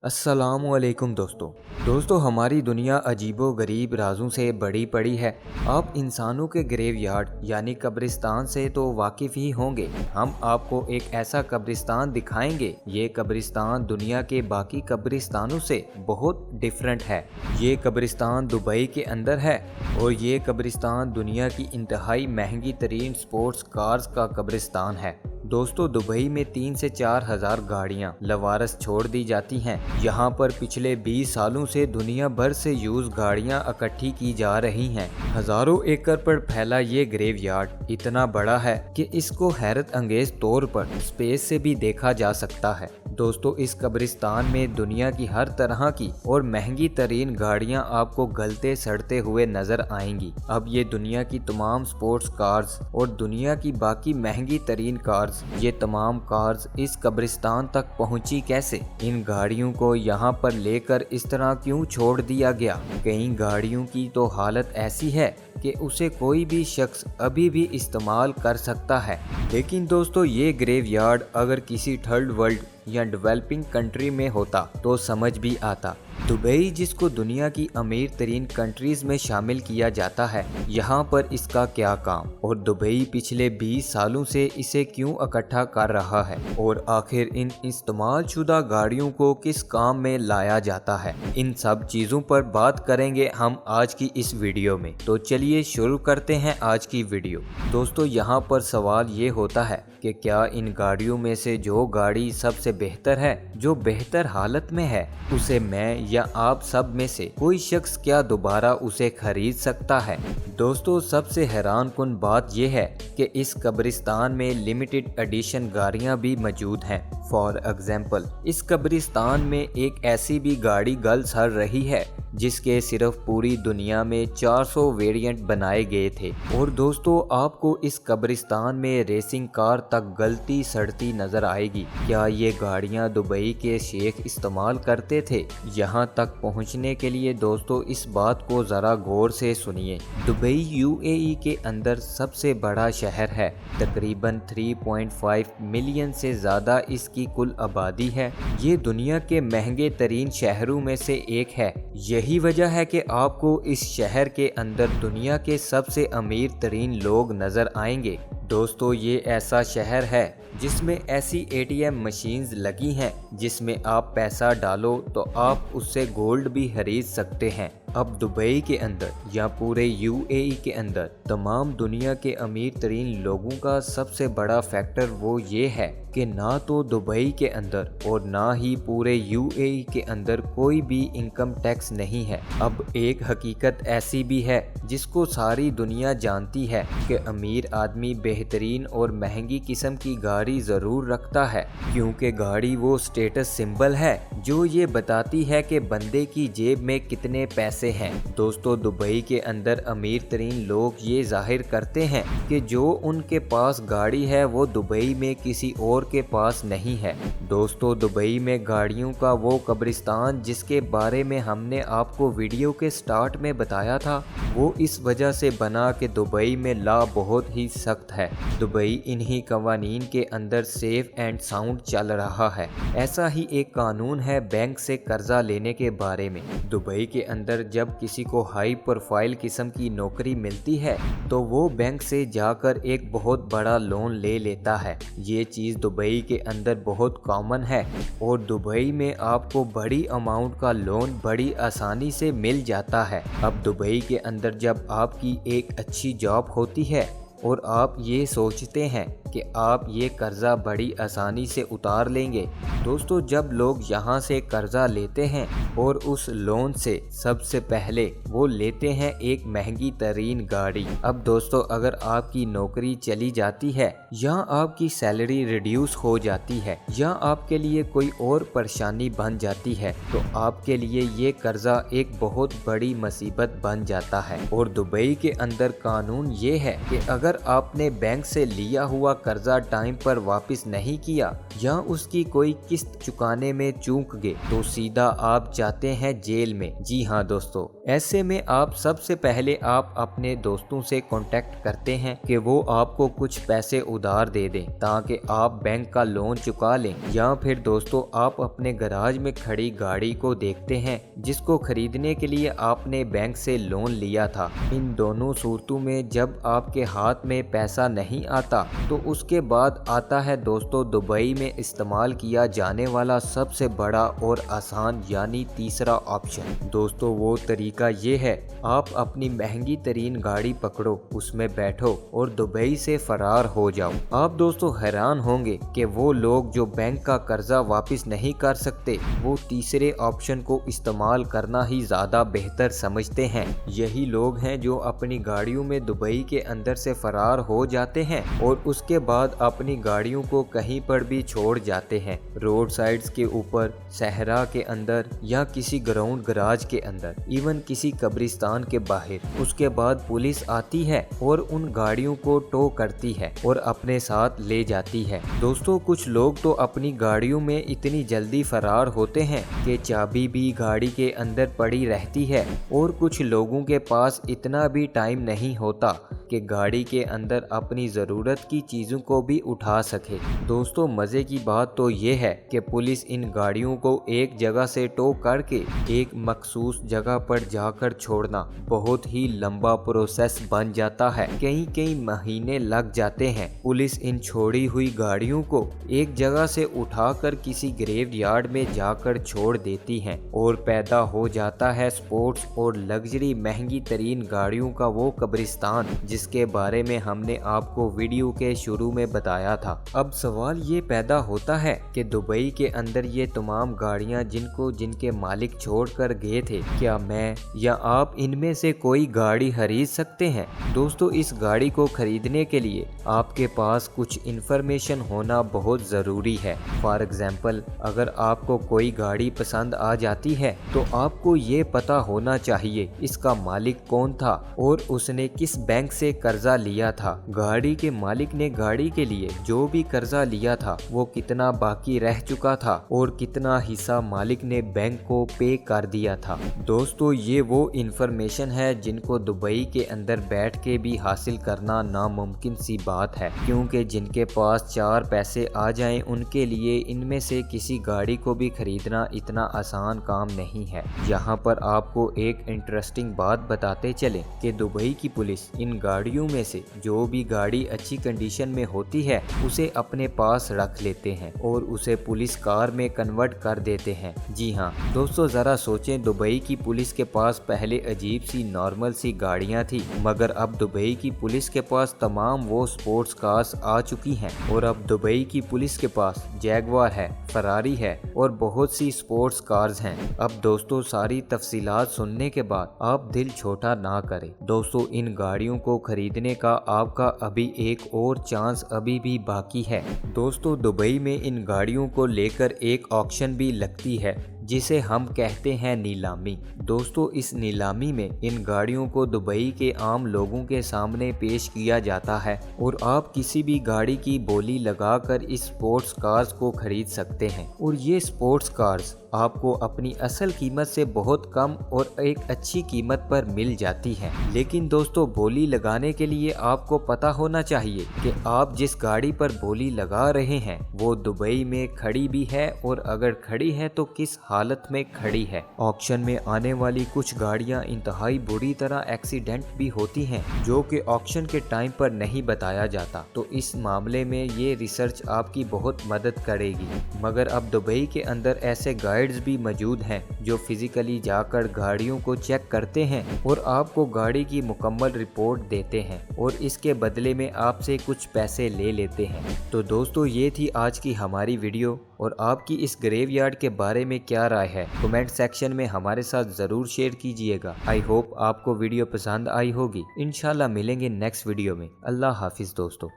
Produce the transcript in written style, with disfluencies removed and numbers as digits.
अस्सलामुअलैकुम दोस्तों हमारी दुनिया अजीबो गरीब राजों से बड़ी पड़ी है। आप इंसानों के ग्रेवयार्ड यानी कब्रिस्तान से तो वाकिफ़ ही होंगे। हम आपको एक ऐसा कब्रिस्तान दिखाएंगे। ये कब्रिस्तान दुनिया के बाकी कब्रिस्तानों से बहुत डिफरेंट है। ये कब्रिस्तान दुबई के अंदर है और ये कब्रिस्तान दुनिया की इंतहाई महंगी तरीन स्पोर्ट्स कार्स का कब्रिस्तान है। दोस्तों दुबई में 3 से 4 हज़ार गाड़ियाँ लवारस छोड़ दी जाती हैं। यहाँ पर पिछले 20 सालों से दुनिया भर से यूज गाड़ियाँ इकट्ठी की जा रही हैं। हजारों एकड़ पर फैला ये ग्रेवयार्ड इतना बड़ा है कि इसको हैरत अंगेज तौर पर स्पेस से भी देखा जा सकता है। दोस्तों इस कब्रिस्तान में दुनिया की हर तरह की और महंगी तरीन गाड़ियां आपको गलते सड़ते हुए नजर आएंगी। अब ये दुनिया की तमाम स्पोर्ट्स कार्स और दुनिया की बाकी महंगी तरीन कार्स, ये तमाम कार्स इस कब्रिस्तान तक पहुंची कैसे? इन गाड़ियों को यहाँ पर लेकर इस तरह क्यों छोड़ दिया गया? कई गाड़ियों की तो हालत ऐसी है कि उसे कोई भी शख्स अभी भी इस्तेमाल कर सकता है। लेकिन दोस्तों ये ग्रेवयार्ड अगर किसी थर्ड वर्ल्ड या डेवलपिंग कंट्री में होता तो समझ भी आता। दुबई जिसको दुनिया की अमीर तरीन कंट्रीज में शामिल किया जाता है, यहाँ पर इसका क्या काम और दुबई पिछले 20 सालों से इसे क्यों इकट्ठा कर रहा है और आखिर इन इस्तेमाल शुदा गाड़ियों को किस काम में लाया जाता है? इन सब चीज़ों पर बात करेंगे हम आज की इस वीडियो में। तो चलिए शुरू करते हैं आज की वीडियो। दोस्तों यहाँ पर सवाल ये होता है कि क्या इन गाड़ियों में से जो गाड़ी सबसे बेहतर है, जो बेहतर हालत में है, उसे मैं या आप सब में से कोई शख्स क्या दोबारा उसे खरीद सकता है? दोस्तों सबसे हैरान कुन बात यह है कि इस कब्रिस्तान में लिमिटेड एडिशन गाड़ियां भी मौजूद हैं। फॉर एग्जाम्पल इस कब्रिस्तान में एक ऐसी भी गाड़ी गल सर रही है जिसके सिर्फ पूरी दुनिया में 400 वेरिएंट बनाए गए थे। और दोस्तों आपको इस कब्रिस्तान में रेसिंग कार तक गलती सड़ती नजर आएगी। क्या ये गाड़ियां दुबई के शेख इस्तेमाल करते थे? यहाँ तक पहुँचने के लिए दोस्तों इस बात को ज़रा गौर से सुनिए। दुबई यूएई के अंदर सबसे बड़ा शहर है। तकरीबन 3.5 मिलियन से ज़्यादा इसकी कुल आबादी है। ये दुनिया के महंगे तरीन शहरों में से एक है। यही वजह है कि आपको इस शहर के अंदर दुनिया के सबसे अमीर तरीन लोग नजर आएंगे। दोस्तों ये ऐसा शहर है जिसमें ऐसी एटीएम मशीन्स लगी हैं जिसमें आप पैसा डालो तो आप उससे गोल्ड भी खरीद सकते हैं। अब दुबई के अंदर या पूरे यूएई के अंदर तमाम दुनिया के अमीर तरीन लोगों का सबसे बड़ा फैक्टर वो ये है कि ना तो दुबई के अंदर और ना ही पूरे यूएई के अंदर कोई भी इनकम टैक्स नहीं है। अब एक हकीकत ऐसी भी है जिसको सारी दुनिया जानती है कि अमीर आदमी बेहतरीन और महंगी किस्म की गाड़ी ज़रूर रखता है, क्योंकि गाड़ी वो स्टेटस सिंबल है जो ये बताती है कि बंदे की जेब में कितने पैसे हैं। दोस्तों दुबई के अंदर अमीर तरीन लोग ये जाहिर करते हैं कि जो उनके पास गाड़ी है वो दुबई में किसी और के पास नहीं है। दोस्तों दुबई में गाड़ियों का वो कब्रिस्तान जिसके बारे में हमने आपको वीडियो के स्टार्ट में बताया था, वो इस वजह से बना कि दुबई में लॉ बहुत ही सख्त है। दुबई इन्हीं कवानीन के अंदर सेफ एंड साउंड चल रहा है। ऐसा ही एक कानून है बैंक से कर्जा लेने के बारे में। दुबई के अंदर जब किसी को हाई प्रोफाइल किस्म की नौकरी मिलती है तो वो बैंक से जाकर एक बहुत बड़ा लोन ले लेता है। ये चीज़ दुबई के अंदर बहुत कॉमन है और दुबई में आपको बड़ी अमाउंट का लोन बड़ी आसानी से मिल जाता है। अब दुबई के अंदर जब आपकी एक अच्छी जॉब होती है और आप ये सोचते हैं कि आप ये कर्जा बड़ी आसानी से उतार लेंगे। दोस्तों जब लोग यहाँ से कर्जा लेते हैं और उस लोन से सबसे पहले वो लेते हैं एक महंगी तरीन गाड़ी। अब दोस्तों अगर आपकी नौकरी चली जाती है या आपकी सैलरी रिड्यूस हो जाती है या आपके लिए कोई और परेशानी बन जाती है तो आपके लिए ये कर्जा एक बहुत बड़ी मुसीबत बन जाता है। और दुबई के अंदर कानून ये है कि अगर आपने बैंक से लिया हुआ कर्जा टाइम पर वापस नहीं किया या उसकी कोई किस्त चुकाने में चूक गए तो सीधा आप जाते हैं जेल में। जी हाँ दोस्तों, ऐसे में आप सबसे पहले आप अपने दोस्तों से कांटेक्ट करते हैं कि वो आपको कुछ पैसे उधार दे दें ताकि आप बैंक का लोन चुका लें। या फिर दोस्तों आप अपने गैराज में खड़ी गाड़ी को देखते हैं जिसको खरीदने के लिए आपने बैंक से लोन लिया था। इन दोनों सूरतों में जब आपके हाथ में पैसा नहीं आता तो उसके बाद आता है दोस्तों दुबई में इस्तेमाल किया जाने वाला सबसे बड़ा और आसान यानी तीसरा ऑप्शन। दोस्तों वो तरीका ये है, आप अपनी महंगी तरीन गाड़ी पकड़ो, उसमें बैठो और दुबई से फरार हो जाओ। आप दोस्तों हैरान होंगे कि वो लोग जो बैंक का कर्जा वापस नहीं कर सकते वो तीसरे ऑप्शन को इस्तेमाल करना ही ज्यादा बेहतर समझते हैं। यही लोग हैं जो अपनी गाड़ियों में दुबई के अंदर से फरार हो जाते हैं और उसके बाद अपनी गाड़ियों को कहीं पर भी छोड़ जाते हैं, रोड साइड्स के ऊपर, सहरा के अंदर या किसी ग्राउंड गराज के अंदर, इवन किसी कब्रिस्तान के बाहर। उसके बाद पुलिस आती है और उन गाड़ियों को टो करती है और अपने साथ ले जाती है। दोस्तों कुछ लोग तो अपनी गाड़ियों में इतनी जल्दी फरार होते हैं कि चाबी भी गाड़ी के अंदर पड़ी रहती है और कुछ लोगों के पास इतना भी टाइम नहीं होता कि गाड़ी के अंदर अपनी ज़रूरत की चीज़ों को भी उठा सके। दोस्तों मज़े की बात तो ये है कि पुलिस इन गाड़ियों को एक जगह से टो करके एक मखसूस जगह पर जाकर छोड़ना बहुत ही लंबा प्रोसेस बन जाता है, कई महीने लग जाते हैं। पुलिस इन छोड़ी हुई गाड़ियों को एक जगह से उठाकर किसी ग्रेव यार्ड में जाकर छोड़ देती है और पैदा हो जाता है स्पोर्ट्स और लग्जरी महंगी तरीन गाड़ियों का वो कब्रिस्तान जिसके बारे में हमने आपको वीडियो के शुरू में बताया था। अब सवाल ये पैदा होता है कि दुबई के अंदर ये तमाम गाड़ियां जिनके मालिक छोड़कर गए थे, क्या मैं या आप इनमें से कोई गाड़ी खरीद सकते हैं? दोस्तों इस गाड़ी को खरीदने के लिए आपके पास कुछ इन्फॉर्मेशन होना बहुत ज़रूरी है। फॉर एग्जाम्पल अगर आपको कोई गाड़ी पसंद आ जाती है तो आपको ये पता होना चाहिए इसका मालिक कौन था और उसने किस बैंक से कर्जा लिया था। गाड़ी के मालिक ने गाड़ी के लिए जो भी कर्जा लिया था वो कितना बाकी रह चुका था और कितना हिस्सा मालिक ने बैंक को पे कर दिया था। दोस्तों ये वो इंफॉर्मेशन है जिनको दुबई के अंदर बैठ के भी हासिल करना नामुमकिन सी बात है, क्योंकि जिनके पास चार पैसे आ जाएं उनके लिए इनमें से किसी गाड़ी को भी खरीदना इतना आसान काम नहीं है। यहाँ पर आपको एक इंटरेस्टिंग बात बताते चले कि दुबई की पुलिस इन गाड़ियों में से जो भी गाड़ी अच्छी कंडीशन में होती है उसे अपने पास रख लेते हैं और उसे पुलिस कार में कन्वर्ट कर देते हैं। जी हाँ दोस्तों जरा सोचें, दुबई की पुलिस के पास पहले अजीब सी नॉर्मल सी गाड़ियाँ थी, मगर अब दुबई की पुलिस के पास तमाम वो स्पोर्ट्स कार्स आ चुकी हैं और अब दुबई की पुलिस के पास जैगवार है, फरारी है और बहुत सी स्पोर्ट्स कार्स हैं। अब दोस्तों सारी तफसीलात सुनने के बाद आप दिल छोटा ना करें। दोस्तों इन गाड़ियों को खरीदने का आपका अभी एक और चांस अभी भी बाकी है। दोस्तों दुबई में इन गाड़ियों को लेकर एक ऑक्शन भी लगती है जिसे हम कहते हैं नीलामी। दोस्तों इस नीलामी में इन गाड़ियों को दुबई के आम लोगों के सामने पेश किया जाता है और आप किसी भी गाड़ी की बोली लगाकर इस स्पोर्ट्स कार्स को खरीद सकते हैं और ये स्पोर्ट्स कार्स आपको अपनी असल कीमत से बहुत कम और एक अच्छी कीमत पर मिल जाती है। लेकिन दोस्तों बोली लगाने के लिए आपको पता होना चाहिए कि आप जिस गाड़ी पर बोली लगा रहे हैं वो दुबई में खड़ी भी है और अगर खड़ी है तो किस हालत में खड़ी है। ऑक्शन में आने वाली कुछ गाड़ियां इंतहाई बुरी तरह एक्सीडेंट भी होती हैं जो कि ऑक्शन के टाइम पर नहीं बताया जाता, तो इस मामले में ये रिसर्च आपकी बहुत मदद करेगी। मगर अब दुबई के अंदर ऐसे गाइड्स भी मौजूद हैं जो फिजिकली जाकर गाड़ियों को चेक करते हैं और आपको गाड़ी की मुकम्मल रिपोर्ट देते हैं और इसके बदले में आपसे कुछ पैसे ले लेते हैं। तो दोस्तों ये थी आज की हमारी वीडियो और आपकी इस ग्रेवयार्ड के बारे में क्या राय है कमेंट सेक्शन में हमारे साथ ज़रूर शेयर कीजिएगा। आई होप आपको वीडियो पसंद आई होगी। इंशाल्लाह मिलेंगे नेक्स्ट वीडियो में। अल्लाह हाफिज़ दोस्तों।